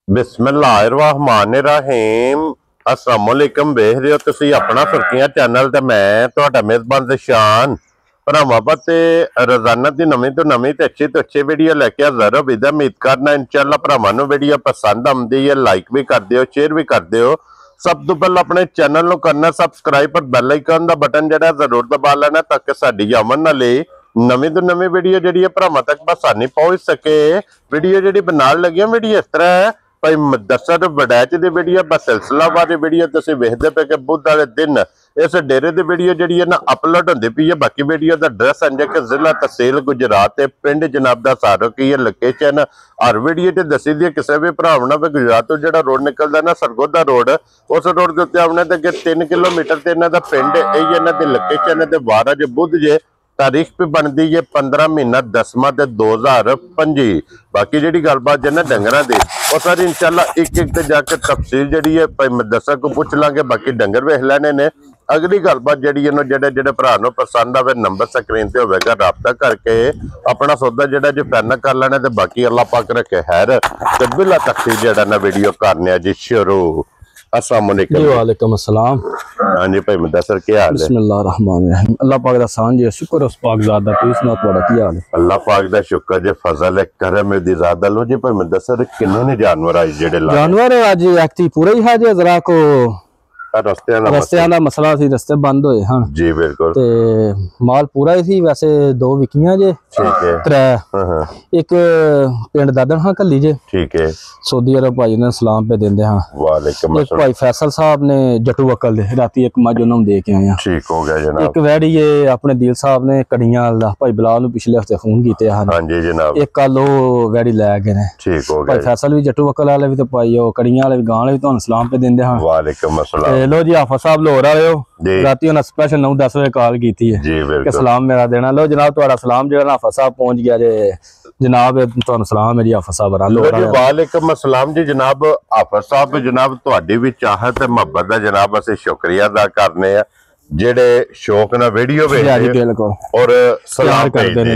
बिस्मिल्लाहिर्रहमानिर्रहीम अस्सलाम वालेकुम। देख रहे हो तुसी अपना सुर्खियां चैनल ते मैं तुहाडा मेजबान ज़शान भरावां ते रोजाना की नवीं तो नवीं ते अच्छी वीडियो लैके हाज़र हो। विदा उम्मीद करना इंशाअल्लाह भरावां नूं वीडियो पसंद आउंदी है। लाइक भी कर दिओ, शेयर भी कर दिओ। सब तो पहले अपने चैनल नूं करना सबसक्राइब और बैल आइकन दा बटन जिहड़ा जरूर दबा लेना ताकि साडी आमद नाल नवीं तो नवीं वीडियो जिहड़ी भरावां तक आसानी पहुंच सके। वीडियो जिहड़ी बनाउण लगे वीडियो इस तरह है भाई मुदस्सर वड़ैच दी वीडियो सिलसिलावार वीडियो तुसीं वेखदे पे कि बुध वाले दिन इस डेरे दी वीडियो जिहड़ी है ना अपलोड होंदी पई है। बाकी वीडियो दा एड्रैस है कि जिला तहसील गुजरात ते पिंड जनाब दा सारो की है लोकेशन हर वीडियो च दसी दी। किसी भी भरा ना गुजरात तो जिहड़ा रोड निकलदा ना सरगोदा रोड उस रोड के उत्ते आने ते 3 किलोमीटर ते इन्हां दा पिंड यही इन्हां दी लोकेशन है। ते वार अज बुध जे तारीख पे बनती है 15 महीना 10वां 2025। बाकी जी गलबात है ना डंगर की और सर इंशाल्लाह एक ते जाके तफसील जी है भाई मुदस्सर को पूछ लांगे। बाकी डंगर वेख लेने ने। अगली गलबात जी जेडे भरा पसंद आवे नंबर स्क्रीन से होगा राबता करके अपना सौदा जो फाइनल कर लेना। तो बाकी अल्लाह पाक रखे खैर ते बिला तफसील जड़ा ना वीडियो करने जी शुरू। अस्सलाम वालेकुम। वालेकुम अस्सलाम। हाँ जी भाई मुदस्सर क्या हाल है? बिस्मिल्लाहिर्रहमानिर्रहीम। अल्लाह पाक दा सान जी शुक्र उस पाक ज़ात दा। तुसीं सुनाओ तुहाडा की हाल है? अल्लाह पाक दा शुक्र जे फजल है करम दी ज़्यादा लो जी। भाई मुदस्सर किन्ने ने जानवर आज जेडे ला जानवर आज एक्चुअली पूरा ही है जे जरा को रस्तियां दा मसला सी, रस्ते बंद होए हन जी बिल्कुल। ते माल पूरा ही सी। वैसे 2 विकियां जे ठीक है 3 एक पिंड दादन हां कली जे ठीक है सऊदी अरब भाई ने सलाम पे देंदे हां। वालेकुम एक भाई फैसल साहब ने जट्टू वकल दे राती एक मज उन्होंने दे के आए हैं। ठीक हो गया जनाब। एक वैड़ी ये अपने दिल साहब ने कड़ियां दा भाई बिलाल नु पिछले हफ्ते फोन कीते हैं। हां जी जनाब। एक कल वो वैड़ी लै गए ने। ठीक हो भाई गया। फैसल भी जट्टू वकल वाले भी तो भाई ओ कड़ियां वाले भी गां वाले भी तुहानू सलाम पे देंदे हां। वालेकुम अस्सलाम। लो जी हाफिज साहब लाहौर आए हो राती उन्हें स्पेशल 9-10 बजे कॉल की है जी बिल्कुल कि सलाम मेरा देना। लो जनाब तुहाडा सलाम जो हाफिज साहब पहुंच गया जे जनाब। तुहानू सलाम है जी हाफिज साहब लाहौर। वालेकुम अस्सलाम जी जनाब। हाफिज साहब जनाब तुहाडी भी चाहत ते मुहब्बत दा जनाब असीं शुक्रिया अदा करने आ जेडे शौक ना वीडियो भेजदे और सलाम करदे ने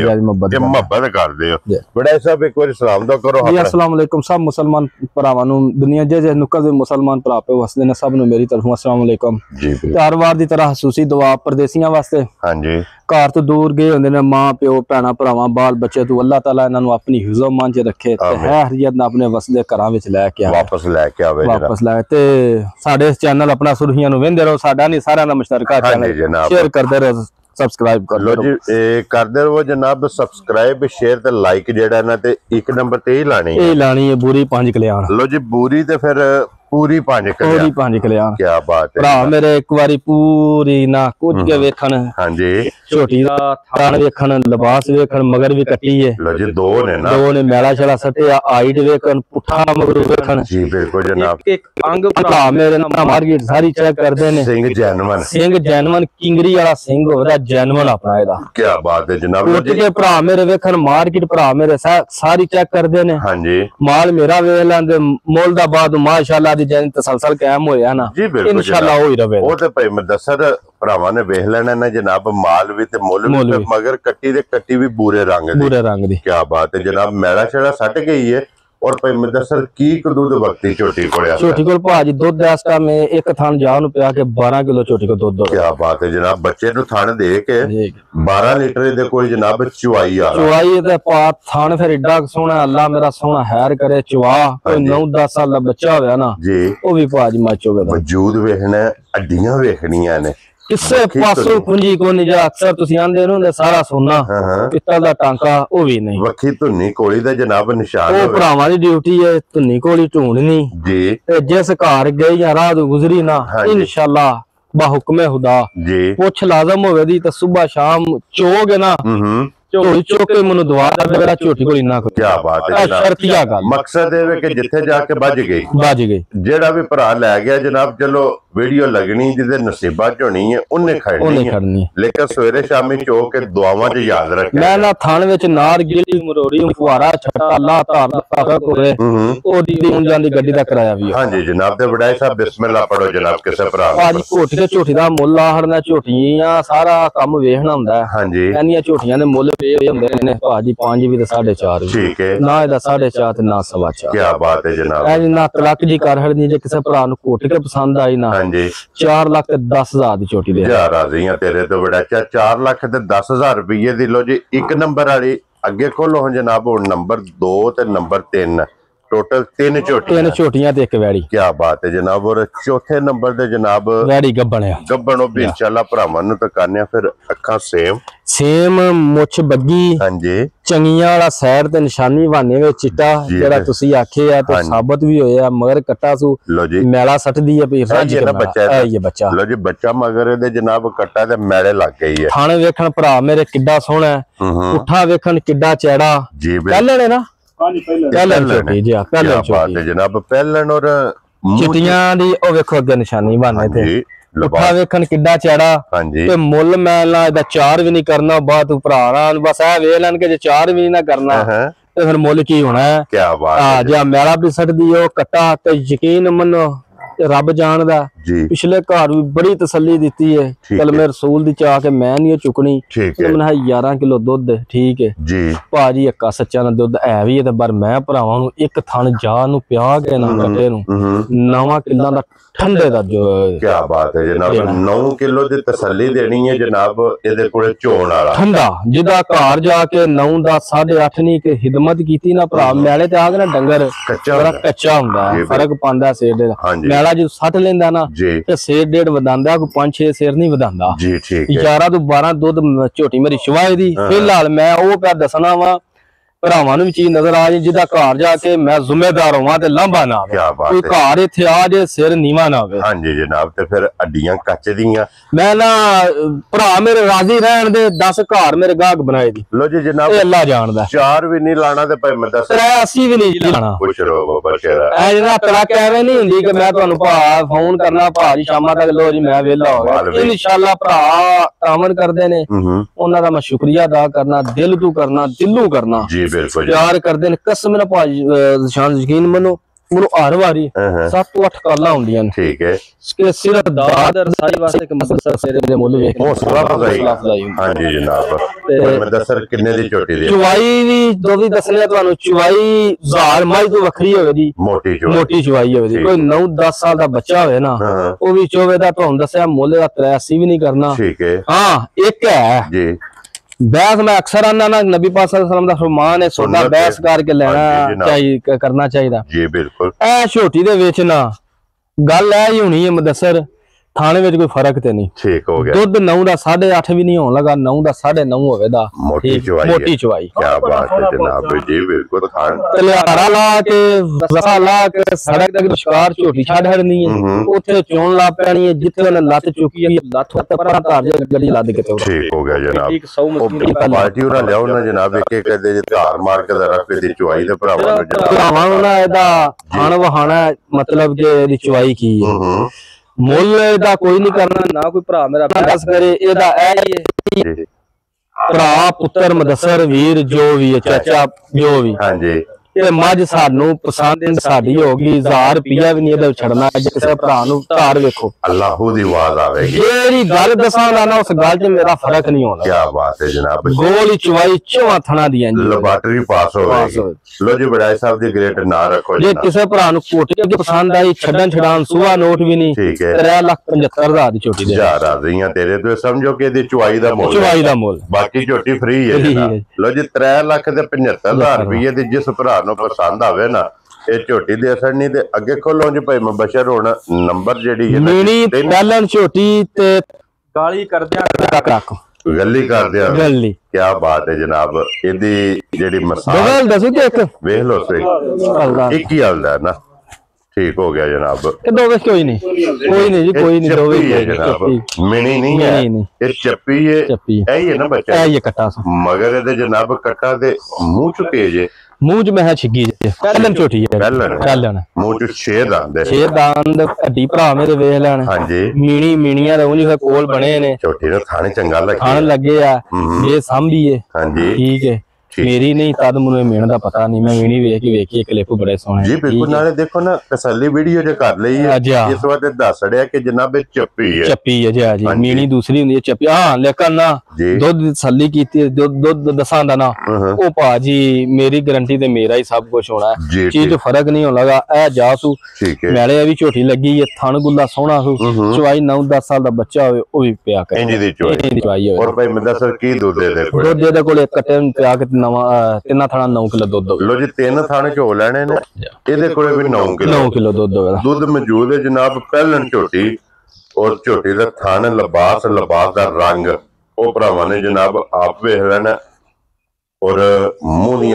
ते मुहब्बत करदे हो। बड़ा साहब एक बार सलाम दा करो। जी अस्सलाम वालेकुम सब मुसलमान भरावां नू दुनिया जे नुक्कड़ दे मुसलमान भरा पे वसदे ने सब नू मेरी तरफों अस्सलाम वालेकुम जी। हर वार दी तरह खसूसी दुआ परदेसियां वास्ते। हां जी घर तो दूर गए होंदे ने मां प्यो भैणा भरावां बाल बच्चे तो अल्लाह ताला इन्हां नू अपनी हिफ्ज़ो मान च रखे ते हरियत अपने वसदे घरां विच लैके आवे वापस लैके ते साडे चैनल अपना सुर्खियां नू वेंदे रहो। साडा नहीं सारा दा मुश्तरका चैनल शेयर करदे रहो सब्सक्राइब कर लो जी करदे रहो जनाब। सब्सक्राइब शेयर ते लाइक जेड़ा ना ते एक नंबर ते ही लानी है बुरी 5 कल्याण। लो जी बुरी ते फिर पूरी 5 कल्याण। क्या बात है भरा मेरे एक बारी पूरी ना कुछ के वेखण। हां जी छोटी दा थान वेखण लिबास वेखण मगर भी कट्टी है। लो जी दो ने मैला छला सटे हाइट वेखण पुठा मगर वेखण जी बिल्कुल जनाब। एक अंग भरा मेरे ना मार्केट सारी चेक करदे ने। सिंह जैनवन किंगरी वाला सिंह होदा जैनवन अपना एदा। क्या बात है जनाब। लो जी भरा मेरे वेखण मार्केट भरा मेरे सारी चेक करदे ने। हां जी माल मेरा वेख लैंदे मोल दा बाद माशाअल्लाह तसलसल कायम होया ना इंशाअल्लाह हो ही रवे। वो ते भाई मुदस्सर भरावां ने वेख लेना ना जनाब। माल भी ते मुल भी मगर कट्टी भी बुरे रंग दी। क्या बात है जनाब। मैला छड़ा सट गई है और भाई मुदस्सर की दूध वक्ती झोटी कोल भाजी दूध इस टाइम एक थान जा नु पिया के 12 किलो झोटी को दूध। क्या बात है जनाब। बच्चे नु थान दे के 12 लीटर दे कोई जनाब चुवाई ते पा थान फिर एडा सोहना अल्लाह मेरा सोहना हैर करे चुवा कोई 9-10 साल दा बच्चा होया ना जी ओ भी भाजी मचोगे। वजूद वेखना हड्डियां वेखणियां ने किसे पासों कुंजी को नहीं जा अक्सर तुसी आंदे रहंदे सारा सोना पित्तल दा टांका ओ भी नहीं। वखी धुन्नी कोली दा जनाब निशान ओ भरावां दी ड्यूटी है धुन्नी कोली ढूंढनी जी। ते जिस घर गई या राह गुजरी ना इंशाअल्लाह बाहुक्मे खुदा जी पुछ लाजम होवे दी ते सुबह शाम चोगे ना झोली चोके मनु दुआ दा मेरा झोटी कोली ना। क्या बात है शर्तिया गल। मकसद है कि जिथे जाके बज गई जेड़ा भी भरा लै गया जनाब चलो ਵੀਡੀਓ ਲੱਗਣੀ ਜਿਹਦੇ ਨਸੀਬਾਂ ਚ ਹੋਣੀ ਹੈ ਉਹਨੇ ਖੜਨੀ ਹੈ, ਲੇਕਿਨ ਸਵੇਰੇ ਸ਼ਾਮੀ ਚੋ ਕੇ ਦੁਆਵਾਂ ਚ ਯਾਦ ਰੱਖਿਆ। ਮੈਂ ਨਾ ਥਾਣ ਵਿੱਚ ਨਾਰ ਗਿਲੀ ਮਰੋੜੀ ਫੁਆਰਾ ਛੱਟਾ ਲਾ ਧਾਰ ਦਾ ਕੋਰੇ ਉਹਦੀ ਹੁਣ ਜਾਂਦੀ ਗੱਡੀ ਦਾ ਕਿਰਾਇਆ ਵੀ। ਹਾਂਜੀ ਜਨਾਬ ਤੇ ਵਡਾਈ ਸਾਹਿਬ ਬਿਸਮਿਲ੍ਲਾ ਪੜੋ ਜਨਾਬ ਕਿਸੇ ਭਰਾ ਭਾਜੀ ਝੋਟੀ ਤੇ ਝੋਟੀ ਦਾ ਮੁੱਲ ਆਹੜਨਾ, ਝੋਟੀਆਂ ਸਾਰਾ ਕੰਮ ਵੇਖਣਾ ਹੁੰਦਾ। ਹਾਂਜੀ ਇਹਨੀਆਂ ਝੋਟੀਆਂ ਦੇ ਮੁੱਲ ਵੇ ਹੁੰਦੇ ਨੇ ਭਾਜੀ 5 ਵੀ ਤੇ 4.5 ਵੀ। ਠੀਕ ਹੈ ਨਾ ਇਹਦਾ 4.5 ਤੇ ਨਾ 4.25। ਕੀ ਬਾਤ ਹੈ ਜਨਾਬ। ਇਹ ਨਾ ਤਲਕ ਜੀ ਕਰ ਹੜਨੀ ਜੇ ਕਿਸੇ ਭਰਾ ਨੂੰ ਘੁੱਟ ਕੇ ਪਸੰਦ ਆਈ ਨਾ। ਹਾਂਜੀ 4,10,000 ਦੀ ਝੋਟੀ ਦੇ ਯਾਰ ਰਾਜ਼ੀਆਂ ਤੇਰੇ ਤੋਂ ਬੜਾ 4,10,000 ਰੁਪਏ ਦੀ। ਲੋ ਜੀ ਇੱਕ ਨੰਬਰ ਵਾਲੀ ਅੱਗੇ ਖੋਲੋ ਹੁਣ ਜਨਾਬ, ਹੁਣ ਨੰਬਰ 2 ਤੇ ਨੰਬਰ 3 ਟੋਟਲ 3 ਝੋਟੀਆਂ ਤੇ ਇੱਕ ਵੈੜੀ। ਕੀ ਬਾਤ ਹੈ ਜਨਾਬ। ਔਰ ਚੌਥੇ ਨੰਬਰ ਤੇ ਜਨਾਬ ਵੈੜੀ ਗੱਬਣ ਆ। ਗੱਬਣ ਉਹ ਵੀ ਇਨਸ਼ਾਅੱਲਾ ਭਰਾਵਾਂ ਨੂੰ ਤਕਾਨਿਆ। ਫਿਰ ਅੱਖਾਂ ਸੇਮ ਮੁੱਛ ਬੱਗੀ। ਹਾਂਜੀ ਚੰਗੀਆਂ ਵਾਲਾ ਸਾਈਡ ਤੇ ਨਿਸ਼ਾਨੀ ਬਹਾਨੇ ਵਿੱਚ ਚਿੱਟਾ ਜਿਹੜਾ ਤੁਸੀਂ ਆਖੇ ਆ ਤੇ ਸਾਬਤ ਵੀ ਹੋਇਆ। ਮਗਰ ਕੱਟਾ ਸੂ ਮੈਲਾ ਸੱਟਦੀ ਆ ਵੀ ਰੱਜ ਕੇ ਬੱਚਾ। ਲੋ ਜੀ ਬੱਚਾ ਮਗਰ ਇਹਦੇ ਜਨਾਬ ਕੱਟਾ ਤੇ ਮੈਲੇ ਲੱਗ ਗਈ ਹੈ। ਥਣ ਵੇਖਣ ਭਰਾ ਮੇਰੇ ਕਿੱਡਾ ਸੋਹਣਾ ਹੈ, ਪੁੱਠਾ ਵੇਖਣ ਕਿੱਡਾ ਚੈੜਾ। ਪਹਿਲਣ ਹੈ ਨਾ ਪਹਿਲਣ ਝੋਟੀ ਜੀ। ਪਹਿਲਣ ਝੋਟੀ ਜਨਾਬ ਪਹਿਲਣ। ਔਰ ਚਿੱਟੀਆਂ ਦੀ ਉਹ ਵੇਖੋ ਅੱਗੇ ਨਿਸ਼ਾਨੀ ਬਹਾਨੇ ਤੇ ਪੁੱਠਾ ਵੇਖਣ ਕਿੱਡਾ ਚੈੜਾ। ਤੇ ਮੁੱਲ ਮੈਂ ਨਾ ਇਹਦਾ 4 ਵੀ ਨਹੀਂ ਕਰਨਾ। ਬਾਤ ਭਰਾ ਬਸ ਇਹ ਵੇਖ ਲੈਣ ਕਿ ਜੇ 4 ਵੀ ਨਾ ਕਰਨਾ ਤੇ ਫਿਰ ਮੁੱਲ ਕੀ ਹੋਣਾ ਹੈ। ਕੀ ਬਾਤ ਜੇ ਮੈਲਾ ਵੀ ਸਕਦੀ ਉਹ ਕੱਟਾ ਤੇ ਯਕੀਨ ਮੰਨੋ ਰੱਬ ਜਾਣਦਾ। ਪਿਛਲੇ ਘਰ ਵੀ ਬੜੀ ਤਸੱਲੀ ਦਿੱਤੀ ਹੈ ਕਲਮੇ ਰਸੂਲ ਦੀ ਚਾਹ ਕੇ ਮੈਂ ਨਹੀਂ ਚੁੱਕਣੀ। ਮੈਂ 11 ਕਿਲੋ ਦੁੱਧ ਠੀਕ ਹੈ ਜੀ ਭਾਜੀ। ਅੱਕਾ ਸੱਚਾ ਨਾ ਦੁੱਧ ਹੈ ਵੀ ਤੇ ਪਰ ਮੈਂ ਭਰਾਵਾਂ ਨੂੰ ਇੱਕ ਥਣ ਜਾ ਨੂੰ ਪਿਆ ਕੇ ਨਾ ਕੱਟੇ ਨੂੰ 9 ਕਿੱਲਾਂ ਦਾ ਠੰਡੇ ਦਾ। ਕੀ ਬਾਤ ਹੈ ਜਨਾਬ। 9 ਕਿਲੋ ਦੀ ਤਸੱਲੀ ਦੇਣੀ ਹੈ ਜਨਾਬ ਇਹਦੇ ਕੋਲੇ ਝੋਣ ਵਾਲਾ ਠੰਡਾ ਜਿਹਦਾ ਘਰ ਜਾ ਕੇ 9 ਦਾ 8.5 ਨਹੀਂ ਕਿ ਖਿਦਮਤ ਕੀਤੀ ਨਾ ਭਰਾ। ਮੈਲੇ ਤੇ ਆ ਕੇ ਨਾ ਡੰਗਰ ਕੱਚਾ ਹੁੰਦਾ ਫਰਕ ਪਾਉਂਦਾ ਸੇਰ ਦਾ। ਜੋ ਸੱਟ ਲੈਂਦਾ ਨਾ ਤੇ ਸੇਰ ਡੇਢ ਵਧਾਂਦਾ ਕੋਈ 5-6 ਸੇਰ ਨਹੀਂ ਵਧਾਂਦਾ ਜੀ। ਠੀਕ ਹੈ 11 ਤੋਂ 12 ਦੁੱਧ ਝੋਟੀ ਮੇਰੀ ਸ਼ਵਾਏ ਦੀ। ਫਿਲਹਾਲ ਮੈਂ ਉਹ ਪਿਆ ਦੱਸਣਾ ਵਾ ਭਰਾਵਾਂ ਨੂੰ ਵੀ ਚੀਜ਼ ਨਜ਼ਰ ਆ ਜੇ ਜਿਹਦਾ ਘਰ ਜਾ ਕੇ ਮੈਂ ਜ਼ਿੰਮੇਦਾਰ ਹੋਵਾਂ ਤੇ ਲਾਂਭਾ ਨਾ ਆਵੇ। ਕੋਈ ਘਰ ਇੱਥੇ ਆ ਜੇ ਸਿਰ ਨੀਵਾ ਨਾ ਹੋਵੇ। ਹਾਂਜੀ ਜਨਾਬ ਤੇ ਫਿਰ ਅੱਡੀਆਂ ਕੱਚ ਦੀਆਂ ਮੈਂ ਨਾ ਭਰਾ ਮੇਰੇ ਰਾਜ਼ੀ ਰਹਿਣ ਦੇ 10 ਘਰ ਮੇਰੇ ਗਾਹਕ ਬਣਾਏ ਦੀ। ਲੋ ਜੀ ਜਨਾਬ ਇਹ ਅੱਲਾ ਜਾਣਦਾ। 4 ਵੀ ਨਹੀਂ ਲਾਣਾ ਤੇ ਭਾਈ ਮੈਂ ਦੱਸ 83 ਵੀ ਨਹੀਂ ਲਾਣਾ। ਪੁੱਛ ਰੋ ਬਾਬਾ ਸ਼ੇਰਾ ਐ ਜਿਹੜਾ ਤੜਕ ਐਵੇਂ ਨਹੀਂ ਹੁੰਦੀ ਕਿ ਮੈਂ ਤੁਹਾਨੂੰ ਭਾ ਫੋਨ ਕਰਨਾ ਭਾਜੀ ਸ਼ਾਮਾਂ ਤੱਕ ਲੋ ਜੀ ਮੈਂ ਵਿਹਲਾ ਹੋ ਗਿਆ। ਇਨਸ਼ਾਅੱਲਾ ਭਰਾ ਤਾਮਨ ਕਰਦੇ ਨੇ ਉਹਨਾਂ ਦਾ ਮੈਂ ਸ਼ੁਕਰੀਆ ਅਦਾ ਕਰਨਾ ਦਿਲ ਤੋਂ ਕਰਨਾ ਦਿਲੋਂ ਕਰਨਾ ਜੀ। ਬਿਲਕੁਲ ਪਿਆਰ ਕਰਦੇ ਨੇ ਕਸਮ ਨਾਲ ਭਾਜੀ ਨਿਸ਼ਾਨ ਯਕੀਨ ਮੰਨੋ ਮੈਨੂੰ ਹਰ ਵਾਰੀ 7-8 ਕਾਲਾਂ ਹੁੰਦੀਆਂ ਨੇ। ਠੀਕ ਹੈ ਕਿ ਸਿਰਫ ਦਾਦਰ ਸਾਈ ਵਾਸਤੇ ਇੱਕ ਮਸਲਾ ਸਿਰੇ ਦੇ ਮੁੱਲ ਵੇਖ ਹੌਸਲਾ ਅਫਜ਼ਾਈ। ਹਾਂਜੀ ਜਨਾਬ ਤੇ ਮੈਂ ਦੱਸਰ ਕਿੰਨੇ ਦੀ ਝੋਟੀ ਦੀ ਚੁਵਾਈ ਵੀ ਦੋ ਵੀ ਦੱਸਣੇ ਤੁਹਾਨੂੰ। ਚੁਵਾਈ ਜ਼ਾਰ ਮਾਈ ਤੋਂ ਵੱਖਰੀ ਹੋਵੇ ਜੀ। ਮੋਟੀ ਚੁਵਾਈ ਹੋਵੇ ਜੀ। ਕੋਈ 9-10 ਸਾਲ ਦਾ ਬੱਚਾ ਹੋਵੇ ਨਾ ਉਹ ਵੀ ਚੋਵੇ ਦਾ ਤੁਹਾਨੂੰ ਦੱਸਿਆ ਮੁੱਲ ਦਾ 83 ਵੀ ਨਹੀਂ ਕਰਨਾ। ਠੀਕ ਹੈ ਹਾਂ ਇੱਕ ਹੈ ਜੀ बहस मैं अक्सर आना ना नबी पाक सल्लल्लाहु अलैहि वसल्लम दा फरमान है सोना बहस करके लेना चाहिए करना चाहिए जी बिल्कुल। ए छोटी दे विच ना गल ऐ ही होनी है मुदस्सर थाने में कोई फर्क ते नहीं। ठीक हो गया। दुध 9 दा 8.5 भी नहीं होने लगा 9 दा 9.5 होवे दा मोटी चवाई। क्या बात है जनाब जी बिल्कुल। खान तलियारा ला के रसा ला के सड़क तक शिकार छोटी छड़ हड़नी है ओथे चोन ला पैनी है जिथे ने लत चुकी है लत पर धार जे गड़ी लद के। ठीक हो गया जनाब। पार्टी उरा लियाओ ना जनाब एक एक दे धार मार के जरा पे दी चवाई दे भरावां ना एदा खान वहाना मतलब के दी चवाई की है। मुल एदा कोई नहीं करना ना कोई भरा मेरा बहस करे। एदा ए भरा पुत्र मुदस्सर वीर जो भी है चाचा जो भी हां जी ਇਹ ਮੱਝ ਸਾਨੂੰ ਪਸੰਦ ਸਾਡੀ ਹੋ ਗਈ 1000 ਰੁਪਿਆ ਵੀ ਨਹੀਂ ਇਹਦੇ ਛੱਡਣਾ। ਜੇ ਕਿਸੇ ਭਰਾ ਨੂੰ ਧਾਰ ਵੇਖੋ ਅੱਲਾਹੂ ਦੀ ਆਵਾਜ਼ ਆਵੇਗੀ। ਜਿਹੜੀ ਗੱਲ ਦੱਸਾਂ ਨਾ ਉਸ ਗੱਲ 'ਚ ਮੇਰਾ ਫਰਕ ਨਹੀਂ ਹੋਣਾ। ਕੀ ਬਾਤ ਹੈ ਜਨਾਬ। ਗੋਲੀ ਚਵਾਈ ਚੋਂ ਥਣਾ ਦੀਆਂ ਜੀ ਲੈਬੋਰੇਟਰੀ ਪਾਸ ਹੋਵੇਗੀ। ਲੋ ਜੀ ਬੜਾਈ ਸਾਹਿਬ ਦੀ ਗ੍ਰੇਟ ਨਾ ਰੱਖੋ। ਜੇ ਕਿਸੇ ਭਰਾ ਨੂੰ ਕੋਟੀ ਅੱਗੇ ਪਸੰਦ ਆਈ ਛੱਡਣ ਛਡਾਣ ਸੂਆ ਨੋਟ ਵੀ ਨਹੀਂ 3,75,000 ਦੀ ਛੋਟੀ ਦੇ ਯਾਰ ਆ ਰਹੀਆਂ ਤੇਰੇ ਤੋਂ ਸਮਝੋ ਕਿ ਇਹਦੀ ਚਵਾਈ ਦਾ ਮੁੱਲ ਬਾਕੀ ਝੋਟੀ ਫ੍ਰੀ ਹੈ ਜਨਾਬ। ਲੋ ਜੀ 3,75,000 ਰੁਪਏ ਦੀ ਜਿਸ ਭਰਾ पसंद आवे ना ये झोटी दे असर नहीं ते अगे खोलो जी भाई मुबशर होना नंबर जेडी है मीनी पैलन झोटी ते गाली करदिया रख गल्ली करदिया गल्ली। क्या बात है जनाब। एदी जेडी मसाल बगल दसो कि एक वेख लो सही एक ही हलदा है ना। ठीक हो गया जनाब। दो वे कोई नहीं जी, कोई नहीं, दो वे जनाब, मिनी नहीं है, ये चप्पी है, यही है ना बच्चा, ये कट्टा मगर ये जनाब कट्टा दे मुंह च तेज है, मुंह च मैं छिगी पहलन छोटी है, पहलन मुंह च 6 दंद है, 6 दंद हड्डी भरा मेरे वेख लैन। हां जी, मीणी मीणियां रौंजी होए कोल बने ने, छोटी दा थाने चंगा लगे, खान लगे आ, ये सांभी है। हां जी, ठीक है, मेरी नहीं तद मुझे मीण दा पता नहीं, मैं मीणी वेखी क्लिप बड़े सोहने जी बिल्कुल। नाले देखो ना तसल्ली वीडियो जो कर लई है, इस वक्त दस रहा कि जनाब चप्पी है, चप्पी है जी। हां जी, मीणी दूसरी हुंदी है चप्पी। हां लेकिन ना दुध तसल्ली कीती, दुध दसां दा ना ओ भाजी मेरी गारंटी ते मेरा ही सब कुछ होना है, चीज फर्क नहीं होने लगा। ए जासू मैले भी झोटी लगी है, थन गुल्ला सोहना सू, चवाई 9-10 साल दा बच्चा होवे ओ भी पिया कर इंज दी चवाई होवे। और भाई मुदस्सर की दूध दे कोल एक कट्टे पिया के तिना थाना 9 किलो दुध। लो जी 3 थाने झो लेने ने, इहदे कोले भी 9 किलो दुध मौजूद है जनाब। पहलन झोटी और झोटी दा थान लिबास दा रंग ओ भरावां ने जनाब आप वेख लेना। और मुंह दी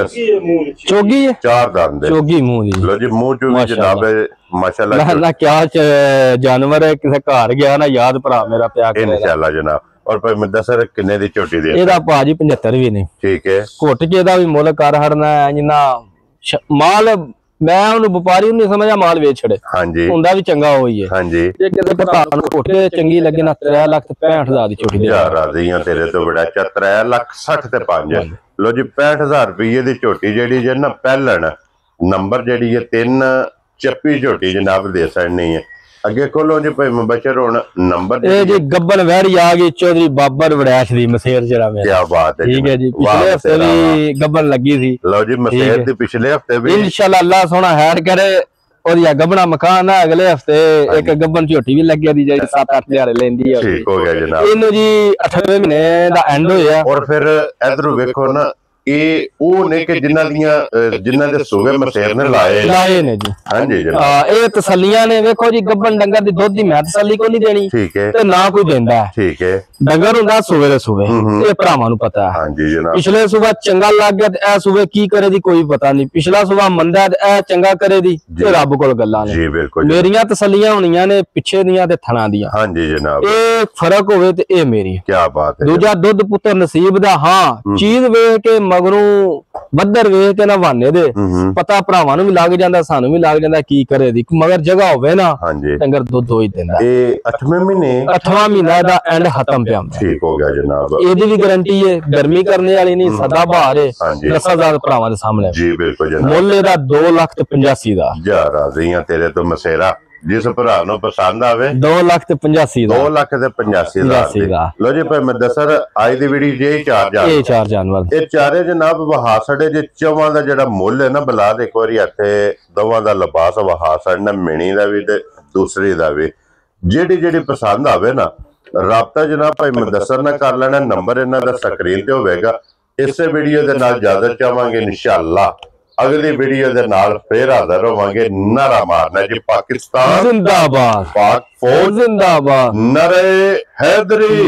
चोगी है, 4 दंद चोगी मुंह दी। लो जी मुंह चो भी जनाब माशाल्लाह ना क्या जानवर है, किसे घर गया ना याद भरा मेरा पिया इंशाल्लाह जनाब। और भाई मुदस्सर किन्ने दी झोटी दे? एदा भाजी 75 भी नहीं, ठीक है। घुट के दा भी मुल कर हड़ना है जिन्ना माल मैं ਉਹਨੂੰ ਵਪਾਰੀ ਨੂੰ ਨਹੀਂ ਸਮਝਿਆ, ਮਾਲ ਵੇਚ ਛੜੇ। ਹਾਂਜੀ ਹੁੰਦਾ ਵੀ ਚੰਗਾ ਹੋਈ ਹੈ। ਹਾਂਜੀ ਇਹ ਕਿਤੇ ਭਰਾ ਨੂੰ ਘੋਟੇ ਚੰਗੀ ਲੱਗੇ ਨਾ 3,65,000 ਦੀ ਝੋਟੀ ਦੇ ਯਾਰ ਰਾਜ਼ੀਆਂ ਤੇਰੇ ਤੋਂ ਬੜਾ 3,60,000 ਤੇ 5। ਲੋ ਜੀ 65,000 ਰੁਪਏ ਦੀ ਝੋਟੀ ਜਿਹੜੀ ਜੇ ਨਾ ਪਹਿਲਣ ਨੰਬਰ ਜਿਹੜੀ ਹੈ 3 ਚੱਪੀ ਝੋਟੀ ਜਨਾਬ ਦੇ ਸੜਨੀ ਹੈ। ਅੱਗੇ ਕੋਲੋਂ ਜੀ ਭਾਈ ਮੁਬਸ਼ਰ ਹੁਣ ਨੰਬਰ ਇਹ ਜੀ ਗੱਬਨ ਵਹਿੜੀ ਆ ਗਈ ਚੌਧਰੀ ਬਾਬਰ ਵੜੈਸ਼ ਦੀ ਮਸੇਰ ਜਿਹੜਾ ਮੈਂ। ਕੀ ਬਾਤ ਹੈ, ਠੀਕ ਹੈ ਜੀ। ਪਿਛਲੇ ਹਫਤੇ ਵੀ ਗੱਬਨ ਲੱਗੀ ਸੀ। ਲਓ ਜੀ ਮਸੇਰ ਦੀ ਪਿਛਲੇ ਹਫਤੇ ਵੀ ਇਨਸ਼ਾਅੱਲਾ ਅੱਲਾਹ ਸੋਹਣਾ ਹੈਰ ਕਰੇ ਉਹਦੀ ਗੱਬਣਾ ਮਕਾਨ ਆ। ਅਗਲੇ ਹਫਤੇ ਇੱਕ ਗੱਬਨ ਝੋਟੀ ਵੀ ਲੱਗੀ ਦੀ ਜਿਹੜੀ 7-8 ਹਜ਼ਾਰ ਲੈਂਦੀ ਹੈ। ਠੀਕ ਹੋ ਗਿਆ ਜਨਾਬ। ਇਹਨੂੰ ਜੀ 8ਵੇਂ ਮਹੀਨੇ ਦਾ ਐਂਡ ਹੋਇਆ। ਔਰ ਫਿਰ ਇਧਰੋਂ ਵੇਖੋ ਨਾ ਇਹ ਉਹ ਨੇ ਕਿ ਜਿਨ੍ਹਾਂ ਦੇ ਸੂਬੇ ਮਸੇਰ ਨੇ ਲਾਏ ਨੇ ਜੀ। ਹਾਂਜੀ ਜਨਾਬ ਇਹ ਤਸੱਲੀਆਂ ਨੇ। ਵੇਖੋ ਜੀ ਗੱਬਨ ਡੰਗਰ ਦੀ ਦੁੱਧ ਦੀ ਮੈਂ ਤਸੱਲੀ ਕੋਈ ਨਹੀਂ ਦੇਣੀ, ਠੀਕ ਹੈ, ਤੇ ਨਾ ਕੋਈ ਦਿੰਦਾ ਹੈ, ਠੀਕ ਹੈ। ਡੰਗਰ ਹੁੰਦਾ ਸੂਬੇ ਦੇ ਸੂਬੇ, ਇਹ ਭਰਾਵਾਂ ਨੂੰ ਪਤਾ ਹੈ। ਹਾਂਜੀ ਜਨਾਬ ਪਿਛਲੇ ਸੂਬਾ ਚੰਗਾ ਲੱਗ ਗਿਆ ਤੇ ਇਹ ਸੂਬੇ ਕੀ ਕਰੇ ਦੀ ਕੋਈ ਪਤਾ ਨਹੀਂ। ਪਿਛਲਾ ਸੂਬਾ ਮੰਦਾ ਤੇ ਇਹ ਚੰਗਾ ਕਰੇ ਦੀ ਤੇ ਰੱਬ ਕੋਲ ਗੱਲਾਂ ਨੇ। ਜੀ ਬਿਲਕੁਲ। ਮੇਰੀਆਂ ਤਸੱਲੀਆਂ ਹੋਣੀਆਂ ਨੇ ਪਿੱਛੇ ਦੀਆਂ ਤੇ ਥਣਾ ਦੀਆਂ। ਹਾਂਜੀ ਜਨਾਬ ਇਹ ਫਰਕ ਹੋਵੇ ਤੇ ਇਹ ਮੇਰੀ ਕੀ ਬਾਤ ਹੈ। ਦੂਜਾ ਦੁੱਧ ਪੁੱਤਰ ਨਸੀਬ ਦਾ। ਹਾਂ ਚੀਜ਼ ਵੇਖ ਕੇ ਮਗਰੋਂ ਬੱਦਰ ਵੇਖ ਕੇ ਨਾ ਵਾਨੇ ਦੇ ਪਤਾ ਭਰਾਵਾਂ ਨੂੰ ਵੀ ਲੱਗ ਜਾਂਦਾ, ਸਾਨੂੰ ਵੀ ਲੱਗ ਜਾਂਦਾ ਕੀ ਕਰੇ ਦੀ। ਮਗਰ ਜਗ੍ਹਾ ਹੋਵੇ ਨਾ ਡੰਗਰ ਦੁੱਧ ਹੋ ਹੀ ਦਿੰਦਾ। ਇਹ 8ਵੇਂ ਮਹੀਨਾ ਦਾ ਐਂਡ ਖਤਮ ਪਿਆ। ਠੀਕ ਹੋ ਗਿਆ ਜਨਾਬ। ਇਹਦੀ ਵੀ ਗਾਰੰਟੀ ਹੈ, ਗਰਮੀ ਕਰਨੇ ਵਾਲੀ ਨਹੀਂ, ਸਦਾ ਬਹਾਰ ਹੈ। 10,000 ਭਰਾਵਾਂ ਦੇ ਸਾਹਮਣੇ। ਜੀ ਬਿਲਕੁਲ ਜਨਾਬ। ਮੁੱਲ ਇਹਦਾ 2,85,000 ਦਾ। ਜਾ ਰਾਜ਼ੀਆਂ ਤੇਰੇ ਤੋਂ ਮਸੇਰਾ। जिस भरा नु पसंद आवे 2,85,000 ਦਾ। ਲੋ ਜੀ ਭਾਈ ਮੁਦੱਸਰ ਅੱਜ ਦੀ ਵੀਡੀਓ ਜੇ ਚਾਰ ਜਾਨਵਰ ਇਹ ਚਾਰੇ ਜਨਾਬ ਵਹਾ ਛੜੇ ਜੇ ਚਵਾਂ ਦਾ ਜਿਹੜਾ ਮੁੱਲ ਹੈ ਨਾ ਬਲਾ ਦੇ ਇੱਕ ਵਾਰੀ ਇੱਥੇ ਦੋਵਾਂ ਦਾ ਲਿਬਾਸ ਵਹਾ ਛੜਨਾ, ਮਿਣੀ ਦਾ ਵੀ ਤੇ ਦੂਸਰੀ ਦਾ ਵੀ। ਜਿਹੜੀ ਪਸੰਦ ਆਵੇ ਨਾ ਰਾਬਤਾ ਜਨਾਬ ਭਾਈ ਮੁਦੱਸਰ ਨਾਲ ਕਰ ਲੈਣਾ। ਨੰਬਰ ਇਹਨਾਂ ਦਾ ਸਕਰੀਨ ਤੇ ਹੋਵੇਗਾ। ਇਸੇ ਵੀਡੀਓ ਦੇ ਨਾਲ ਇਜਾਜ਼ਤ ਚਾਹਾਂਗੇ। ਇਨਸ਼ਾਅੱਲਾ अगली वीडियो के नाल फिर हाजिर होवांगे। नारा मारना जी पाकिस्तान जिंदाबाद, पाक फौज जिंदाबाद, नारे हैदरी।